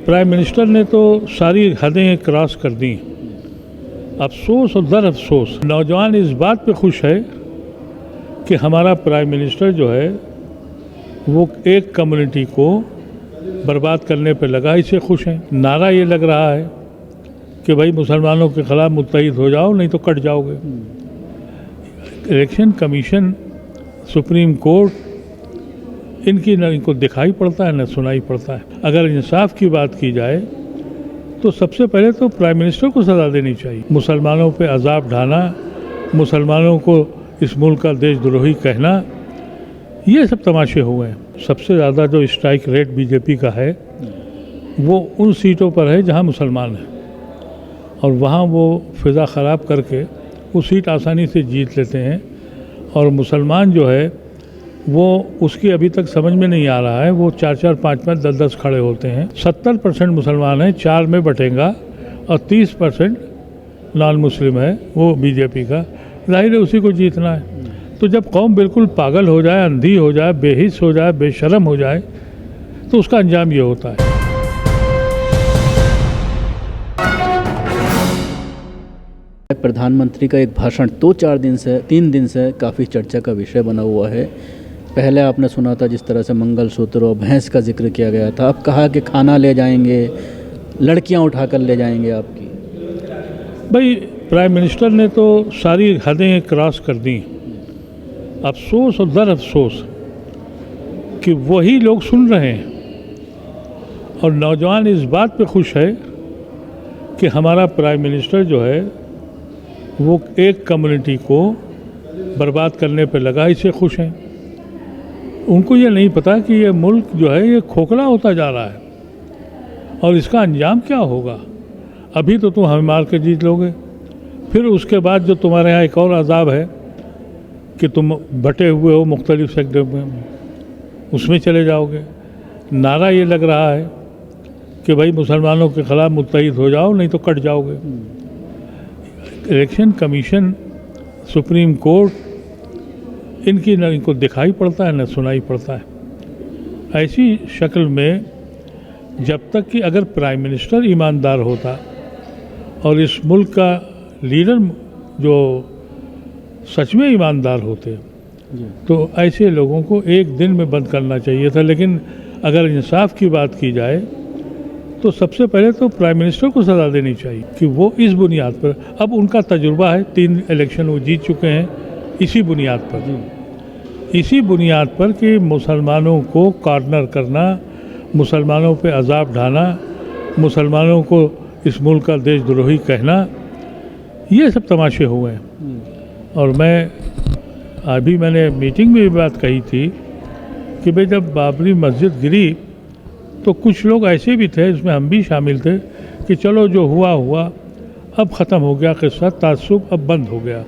Prime minister ने तो सारी हदें क्रॉस कर दी। अफसोस और दर अफसोस नौजवान इस बात पे खुश है कि हमारा प्राइम मिनिस्टर जो है वो एक कम्युनिटी को बर्बाद करने पे लगा, इससे खुश हैं। नारा ये लग रहा है कि भाई मुसलमानों के खिलाफ मुत्तहिद हो जाओ नहीं तो कट जाओगे। इलेक्शन कमीशन, सुप्रीम कोर्ट, इनकी न इनको दिखाई पड़ता है न सुनाई पड़ता है। अगर इंसाफ की बात की जाए तो सबसे पहले तो प्राइम मिनिस्टर को सज़ा देनी चाहिए। मुसलमानों पे अजाब ढाना, मुसलमानों को इस मुल्क का देशद्रोही कहना, ये सब तमाशे हुए हैं। सबसे ज़्यादा जो स्ट्राइक रेट बीजेपी का है वो उन सीटों पर है जहां मुसलमान हैं, और वहां वो फ़िज़ा ख़राब करके वो सीट आसानी से जीत लेते हैं। और मुसलमान जो है वो उसकी अभी तक समझ में नहीं आ रहा है, वो 4-4, 5-5, 10-10 खड़े होते हैं। 70% मुसलमान हैं, 4 में बटेगा, और 30% नॉन मुस्लिम है वो बीजेपी का। जाहिर है उसी को जीतना है। तो जब कौम बिल्कुल पागल हो जाए, अंधी हो जाए, बेहिस हो जाए, बेशर्म हो जाए, तो उसका अंजाम ये होता है। प्रधानमंत्री का एक भाषण 3 दिन से काफ़ी चर्चा का विषय बना हुआ है। पहले आपने सुना था जिस तरह से मंगलसूत्र और भैंस का जिक्र किया गया था, अब कहा कि खाना ले जाएंगे, लड़कियां उठाकर ले जाएंगे आपकी। भाई प्राइम मिनिस्टर ने तो सारी हदें क्रॉस कर दी। अफसोस और दर अफसोस कि वही लोग सुन रहे हैं, और नौजवान इस बात पे खुश है कि हमारा प्राइम मिनिस्टर जो है वो एक कम्युनिटी को बर्बाद करने पे लगा, इससे खुश हैं। उनको ये नहीं पता कि ये मुल्क जो है ये खोखला होता जा रहा है और इसका अंजाम क्या होगा। अभी तो तुम हमें मार के जीत लोगे, फिर उसके बाद जो तुम्हारे यहाँ एक और अजाब है कि तुम बटे हुए हो मुख्तलिफ सेक्टर में, उसमें चले जाओगे। नारा ये लग रहा है कि भाई मुसलमानों के खिलाफ मुत्तहिद हो जाओ नहीं तो कट जाओगे। इलेक्शन कमीशन, सुप्रीम कोर्ट, इनकी न इनको दिखाई पड़ता है न सुनाई पड़ता है। ऐसी शक्ल में जब तक कि अगर प्राइम मिनिस्टर ईमानदार होता और इस मुल्क का लीडर जो सच में ईमानदार होते तो ऐसे लोगों को एक दिन में बंद करना चाहिए था। लेकिन अगर इंसाफ की बात की जाए तो सबसे पहले तो प्राइम मिनिस्टर को सज़ा देनी चाहिए कि वो इस बुनियाद पर, अब उनका तजुर्बा है, 3 इलेक्शन वो जीत चुके हैं, इसी बुनियाद पर कि मुसलमानों को कॉर्नर करना, मुसलमानों पे अजाब ढाना, मुसलमानों को इस मुल्क का देशद्रोही कहना, ये सब तमाशे हुए हैं। और मैंने मीटिंग में भी बात कही थी कि भाई जब बाबरी मस्जिद गिरी तो कुछ लोग ऐसे भी थे, इसमें हम भी शामिल थे, कि चलो जो हुआ हुआ, अब ख़त्म हो गया किस्सा, तासुब अब बंद हो गया।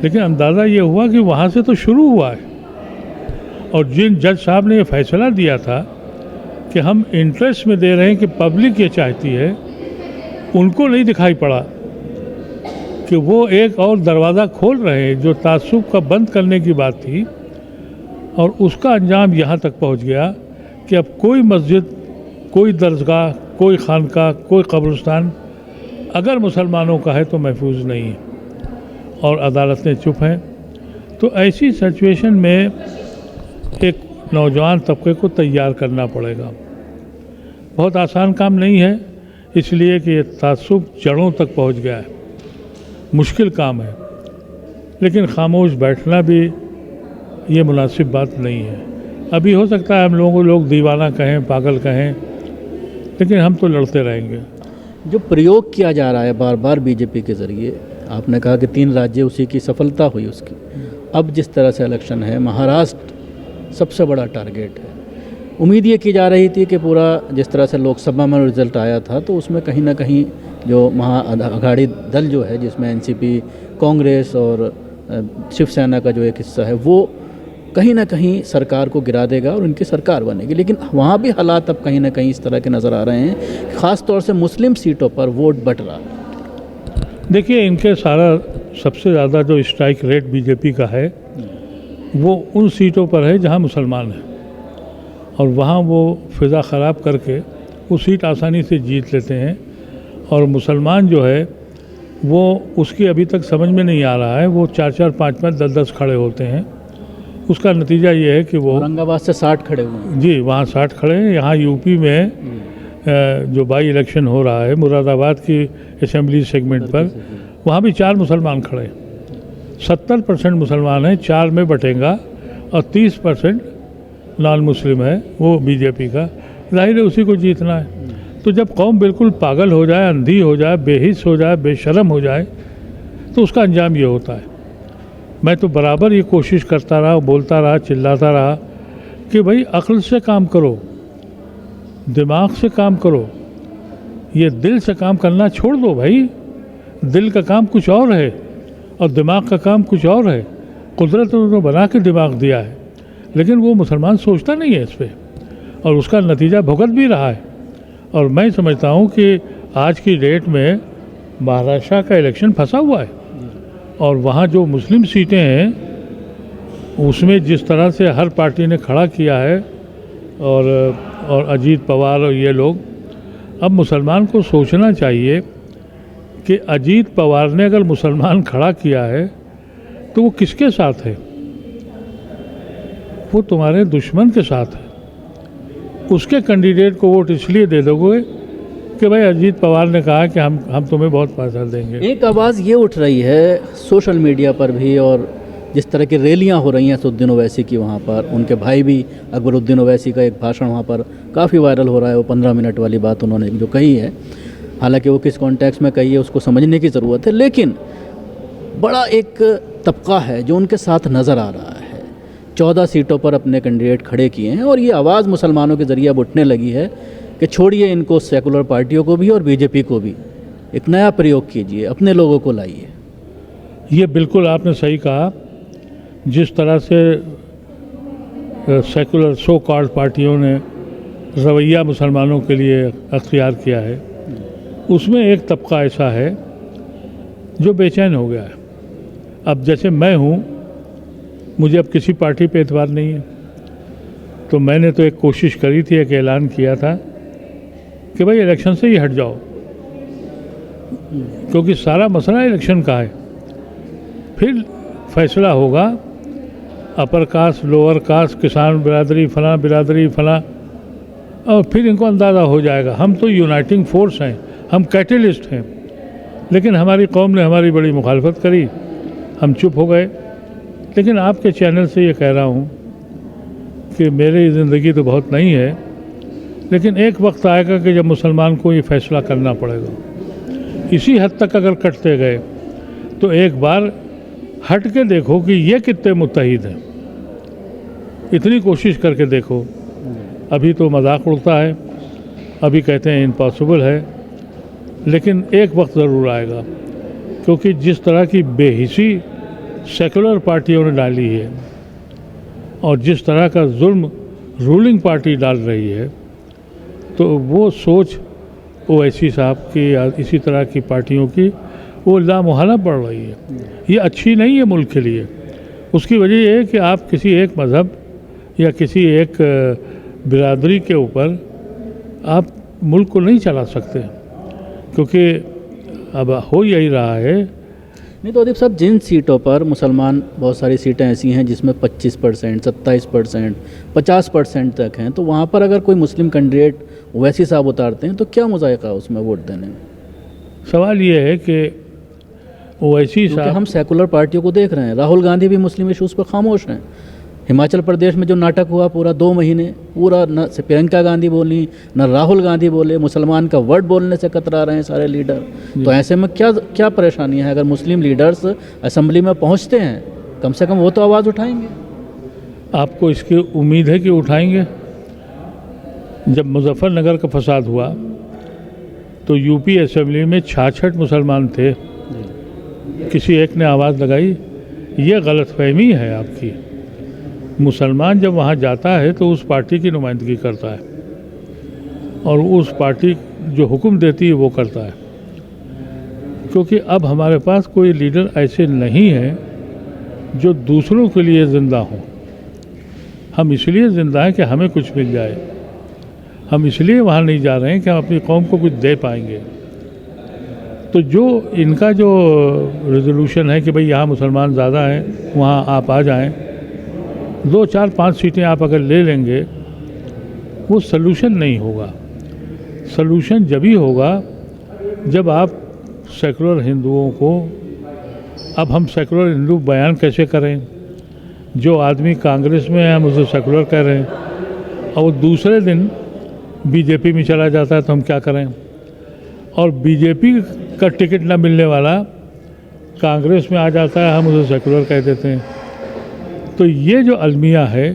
लेकिन अंदाज़ा ये हुआ कि वहाँ से तो शुरू हुआ है, और जिन जज साहब ने ये फैसला दिया था कि हम इंटरेस्ट में दे रहे हैं कि पब्लिक ये चाहती है, उनको नहीं दिखाई पड़ा कि वो एक और दरवाज़ा खोल रहे हैं जो तासुब का बंद करने की बात थी। और उसका अंजाम यहाँ तक पहुँच गया कि अब कोई मस्जिद, कोई दरगाह, कोई खानका, कोई कब्रिस्तान अगर मुसलमानों का है तो महफूज नहीं है, और अदालतें चुप हैं। तो ऐसी सिचुएशन में एक नौजवान तबके को तैयार करना पड़ेगा। बहुत आसान काम नहीं है, इसलिए कि ये तासुब जड़ों तक पहुंच गया है, मुश्किल काम है। लेकिन खामोश बैठना भी ये मुनासिब बात नहीं है। अभी हो सकता है हम लोगों को लोग दीवाना कहें, पागल कहें, लेकिन हम तो लड़ते रहेंगे। जो प्रयोग किया जा रहा है बार बार बीजेपी के ज़रिए, आपने कहा कि 3 राज्य उसी की सफलता हुई उसकी। अब जिस तरह से इलेक्शन है, महाराष्ट्र सबसे बड़ा टारगेट है। उम्मीद ये की जा रही थी कि पूरा जिस तरह से लोकसभा में रिजल्ट आया था तो उसमें कहीं ना कहीं जो महाअघाड़ी दल जो है, जिसमें एनसीपी, कांग्रेस और शिवसेना का जो एक हिस्सा है, वो कहीं ना कहीं सरकार को गिरा देगा और उनकी सरकार बनेगी। लेकिन वहाँ भी हालात अब कहीं ना कहीं इस तरह के नज़र आ रहे हैं, ख़ास तौर से मुस्लिम सीटों पर वोट बट रहा है। देखिए, इनके सारा सबसे ज़्यादा जो स्ट्राइक रेट बीजेपी का है वो उन सीटों पर है जहाँ मुसलमान हैं, और वहाँ वो फ़िज़ा ख़राब करके वो सीट आसानी से जीत लेते हैं। और मुसलमान जो है वो उसकी अभी तक समझ में नहीं आ रहा है, वो 4-4, 5-5, 10-10 खड़े होते हैं। उसका नतीजा ये है कि वो औरंगाबाद से 60 खड़े हुए हैं। जी वहाँ 60 खड़े हैं। यहाँ यूपी में जो बाई इलेक्शन हो रहा है मुरादाबाद की असेंबली सेगमेंट पर, वहाँ भी 4 मुसलमान खड़े हैं। 70% मुसलमान हैं, 4 में बटेगा, और 30% नॉन मुस्लिम है, वो बीजेपी का। जाहिर है उसी को जीतना है। तो जब कौम बिल्कुल पागल हो जाए, अंधी हो जाए, बेहिस हो जाए, बेशर्म हो जाए, तो उसका अंजाम ये होता है। मैं तो बराबर ये कोशिश करता रहा, बोलता रहा, चिल्लाता रहा कि भाई अक्ल से काम करो, दिमाग से काम करो, ये दिल से काम करना छोड़ दो भाई। दिल का काम कुछ और है और दिमाग का काम कुछ और है। कुदरत ने तो बना के दिमाग दिया है, लेकिन वो मुसलमान सोचता नहीं है इस पर, और उसका नतीजा भुगत भी रहा है। और मैं समझता हूँ कि आज की डेट में महाराष्ट्र का इलेक्शन फंसा हुआ है, और वहाँ जो मुस्लिम सीटें हैं उसमें जिस तरह से हर पार्टी ने खड़ा किया है, और अजीत पवार और ये लोग, अब मुसलमान को सोचना चाहिए कि अजीत पवार ने अगर मुसलमान खड़ा किया है तो वो किसके साथ है? वो तुम्हारे दुश्मन के साथ है। उसके कैंडिडेट को वोट इसलिए दे दोगे कि भाई अजीत पवार ने कहा कि हम तुम्हें बहुत पैसा देंगे। एक आवाज़ ये उठ रही है सोशल मीडिया पर भी, और जिस तरह की रैलियां हो रही हैं असदुद्दीन ओवैसी की, वहाँ पर उनके भाई भी अकबरुद्दीन ओवैसी का एक भाषण वहाँ पर काफ़ी वायरल हो रहा है। वो 15 मिनट वाली बात उन्होंने जो कही है, हालांकि वो किस कॉन्टेक्स्ट में कही है उसको समझने की ज़रूरत है, लेकिन बड़ा एक तबका है जो उनके साथ नज़र आ रहा है। 14 सीटों पर अपने कैंडिडेट खड़े किए हैं, और ये आवाज़ मुसलमानों के ज़रिए अब उठने लगी है कि छोड़िए इनको, सेकुलर पार्टियों को भी और बीजेपी को भी, एक नया प्रयोग कीजिए, अपने लोगों को लाइए। ये बिल्कुल आपने सही कहा। जिस तरह से सेकुलर सो कॉल्ड पार्टियों ने रवैया मुसलमानों के लिए अख्तियार किया है, उसमें एक तबका ऐसा है जो बेचैन हो गया है। अब जैसे मैं हूँ, मुझे अब किसी पार्टी पे एतबार नहीं है, तो मैंने तो एक कोशिश करी थी, एक ऐलान किया था कि भाई इलेक्शन से ही हट जाओ, क्योंकि सारा मसला इलेक्शन का है। फिर फैसला होगा अपर कास्ट, लोअर कास्ट, किसान बिरादरी, फलां बिरादरी, फलां, और फिर इनको अंदाज़ा हो जाएगा। हम तो यूनाइटिंग फोर्स हैं, हम कैटलिस्ट हैं। लेकिन हमारी कौम ने हमारी बड़ी मुखालफत करी, हम चुप हो गए। लेकिन आपके चैनल से ये कह रहा हूँ कि मेरी ज़िंदगी तो बहुत नहीं है, लेकिन एक वक्त आएगा कि जब मुसलमान को ये फैसला करना पड़ेगा। इसी हद तक अगर कटते गए तो एक बार हट के देखो कि ये कितने मुत्तहिद हैं, इतनी कोशिश करके देखो। अभी तो मजाक उड़ता है, अभी कहते हैं इम्पॉसिबल है, लेकिन एक वक्त ज़रूर आएगा, क्योंकि जिस तरह की बेहिसी सेकुलर पार्टियों ने डाली है और जिस तरह का जुल्म रूलिंग पार्टी डाल रही है, तो वो सोच ओवैसी साहब की या इसी तरह की पार्टियों की वो लामुहाला पड़ रही है। ये अच्छी नहीं है मुल्क के लिए। उसकी वजह ये है कि आप किसी एक मज़हब या किसी एक बिरादरी के ऊपर आप मुल्क को नहीं चला सकते, क्योंकि अब हो यही रहा है। नहीं तो अदीब साहब, जिन सीटों पर मुसलमान, बहुत सारी सीटें ऐसी हैं जिसमें 25%, 27%, 50% तक हैं, तो वहाँ पर अगर कोई मुस्लिम कैंडिडेट ओवैसी साहब उतारते हैं तो क्या मुज़ायका उसमें वोट देने में? सवाल ये है कि ओवैसी साहब, हम सेकुलर पार्टियों को देख रहे हैं, राहुल गांधी भी मुस्लिम इशूज़ पर खामोश हैं। हिमाचल प्रदेश में जो नाटक हुआ पूरा 2 महीने, पूरा न प्रियंका गांधी बोली, न राहुल गांधी बोले, मुसलमान का वर्ड बोलने से कतरा रहे हैं सारे लीडर। तो ऐसे में क्या परेशानी है? अगर मुस्लिम लीडर्स असेंबली में पहुंचते हैं, कम से कम वो तो आवाज़ उठाएंगे। आपको इसकी उम्मीद है कि उठाएंगे? जब मुजफ्फरनगर का फसाद हुआ तो यूपी असेंबली में 66 मुसलमान थे, किसी एक ने आवाज़ लगाई? ये गलतफहमी है आपकी। मुसलमान जब वहाँ जाता है तो उस पार्टी की नुमाइंदगी करता है, और उस पार्टी जो हुक्म देती है वो करता है। क्योंकि अब हमारे पास कोई लीडर ऐसे नहीं है जो दूसरों के लिए ज़िंदा हों। हम इसलिए ज़िंदा हैं कि हमें कुछ मिल जाए। हम इसलिए वहाँ नहीं जा रहे हैं कि हम अपनी कौम को कुछ दे पाएंगे। तो जो इनका जो रेजोल्यूशन है कि भाई यहाँ मुसलमान ज़्यादा हैं, वहाँ आप आ जाएं, 2, 4, 5 सीटें आप अगर ले लेंगे, वो सलूशन नहीं होगा। सलूशन जब ही होगा जब आप सेकुलर हिंदुओं को, अब हम सेकुलर हिंदू बयान कैसे करें? जो आदमी कांग्रेस में है हम उसे सेकुलर कह रहे हैं, और वो दूसरे दिन बीजेपी में चला जाता है, तो हम क्या करें? और बीजेपी का टिकट ना मिलने वाला कांग्रेस में आ जाता है, हम उसे सेकुलर कह देते हैं। तो ये जो अलमिया है,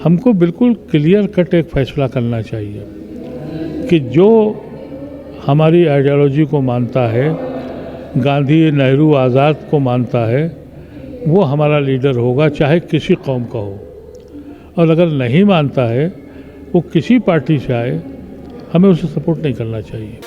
हमको बिल्कुल क्लियर कट एक फैसला करना चाहिए कि जो हमारी आइडियोलॉजी को मानता है, गांधी, नेहरू, आज़ाद को मानता है, वो हमारा लीडर होगा, चाहे किसी कौम का हो। और अगर नहीं मानता है, वो किसी पार्टी से आए, हमें उसे सपोर्ट नहीं करना चाहिए।